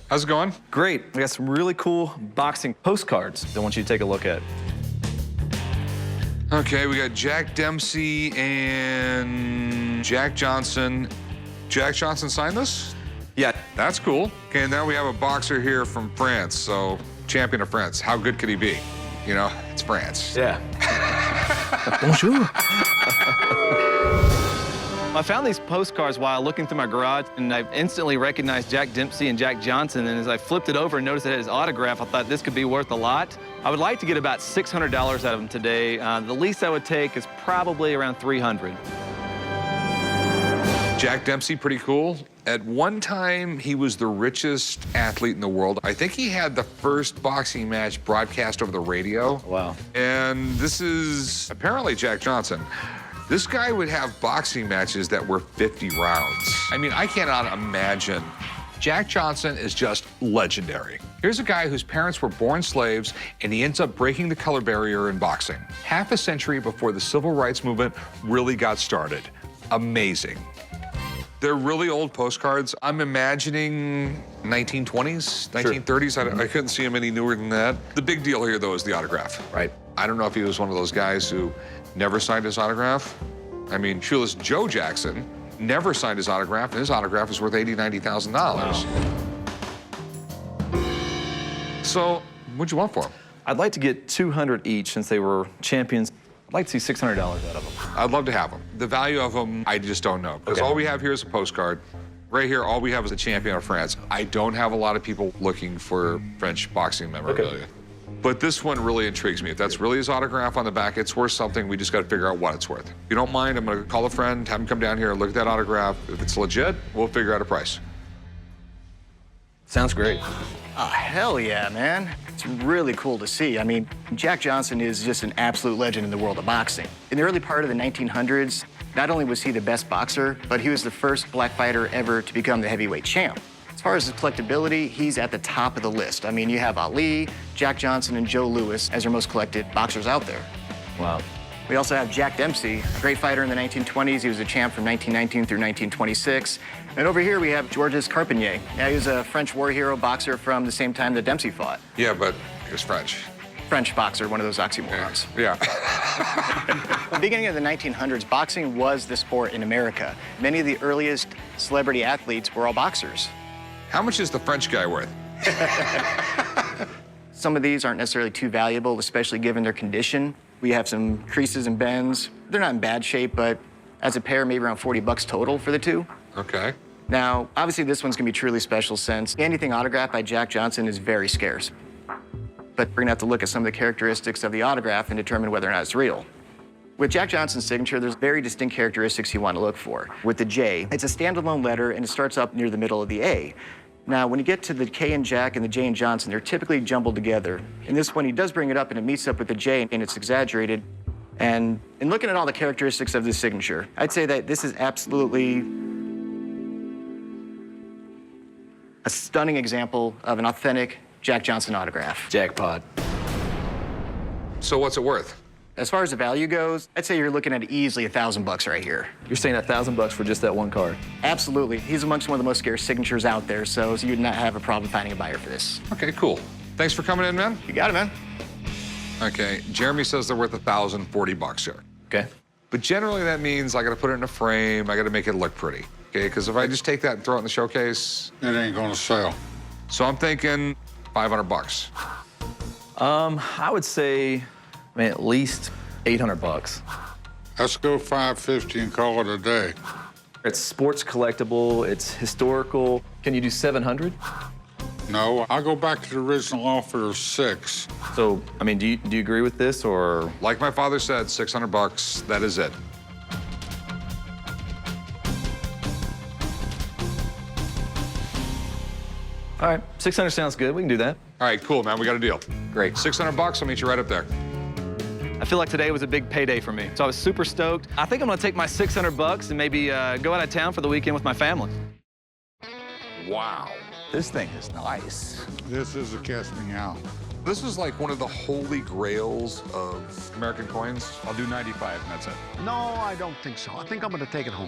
How's it going? Great. We got some really cool boxing postcards I want you to take a look at. Okay, we got Jack Dempsey and Jack Johnson. Jack Johnson signed this? Yeah. That's cool. Okay, and now we have a boxer here from France, so champion of France. How good could he be? You know, it's France. Yeah. Bonjour. I found these postcards while looking through my garage, and I instantly recognized Jack Dempsey and Jack Johnson, and as I flipped it over and noticed it had his autograph, I thought this could be worth a lot. I would like to get about $600 out of them today. The least I would take is probably around $300. Jack Dempsey, pretty cool. At one time, he was the richest athlete in the world. I think he had the first boxing match broadcast over the radio. Wow. And this is apparently Jack Johnson. This guy would have boxing matches that were 50 rounds. I mean, I cannot imagine. Jack Johnson is just legendary. Here's a guy whose parents were born slaves, and he ends up breaking the color barrier in boxing. Half a century before the civil rights movement really got started. Amazing. They're really old postcards. I'm imagining 1920s, 1930s. Sure. I couldn't see him any newer than that. The big deal here, though, is the autograph. Right. I don't know if he was one of those guys who never signed his autograph. I mean, Shoeless Joe Jackson never signed his autograph, and his autograph is worth $80,000, $90,000. Wow. So, what'd you want for him? I'd like to get 200 each since they were champions. I'd like to see $600 out of them. I'd love to have them. The value of them, I just don't know. Because all we have here is a postcard. Right here, all we have is a champion of France. I don't have a lot of people looking for French boxing memorabilia. Okay. But this one really intrigues me. If that's really his autograph on the back, it's worth something. We just got to figure out what it's worth. If you don't mind, I'm going to call a friend, have him come down here and look at that autograph. If it's legit, we'll figure out a price. Sounds great. Oh, hell yeah, man. It's really cool to see. I mean, Jack Johnson is just an absolute legend in the world of boxing. In the early part of the 1900s, not only was he the best boxer, but he was the first black fighter ever to become the heavyweight champ. As far as his collectability, he's at the top of the list. I mean, you have Ali, Jack Johnson, and Joe Louis as your most collected boxers out there. Wow. We also have Jack Dempsey, a great fighter in the 1920s. He was a champ from 1919 through 1926. And over here we have Georges Carpentier. Now, he was a French war hero boxer from the same time that Dempsey fought. Yeah, but he was French. French boxer, one of those oxymorons. Yeah. At the beginning of the 1900s, boxing was the sport in America. Many of the earliest celebrity athletes were all boxers. How much is the French guy worth? Some of these aren't necessarily too valuable, especially given their condition. We have some creases and bends. They're not in bad shape, but as a pair, maybe around 40 bucks total for the two. Okay. Now, obviously, this one's gonna be truly special since anything autographed by Jack Johnson is very scarce. But we're gonna have to look at some of the characteristics of the autograph and determine whether or not it's real. With Jack Johnson's signature, there's very distinct characteristics you want to look for. With the J, it's a standalone letter, and it starts up near the middle of the A. Now, when you get to the K in Jack and the J in Johnson, they're typically jumbled together. In this one, he does bring it up, and it meets up with the J, and it's exaggerated. And in looking at all the characteristics of this signature, I'd say that this is absolutely a stunning example of an authentic Jack Johnson autograph. Jackpot. So what's it worth? As far as the value goes, I'd say you're looking at easily $1,000 right here. You're saying $1,000 for just that one card? Absolutely. He's amongst one of the most scarce signatures out there, so you would not have a problem finding a buyer for this. Okay, cool. Thanks for coming in, man. You got it, man. Okay, Jeremy says they're worth $1,040 here. Okay. But generally that means I gotta put it in a frame, I gotta make it look pretty. Okay, because if I just take that and throw it in the showcase, It ain't gonna sell. so I'm thinking $500. I would say, at least $800. Let's go $550 and call it a day. It's sports collectible, it's historical. Can you do 700? No, I'll go back to the original offer of $600. So, I mean, do you agree with this, or? Like my father said, $600, that is it. All right, 600 sounds good. We can do that. All right, cool, man, we got a deal. Great. $600, I'll meet you right up there. I feel like today was a big payday for me, so I was super stoked. I think I'm gonna take my $600 and maybe go out of town for the weekend with my family. Wow. This thing is nice. This is a catch me out. This is like one of the holy grails of American coins. I'll do 95 and that's it. No, I don't think so. I think I'm going to take it home.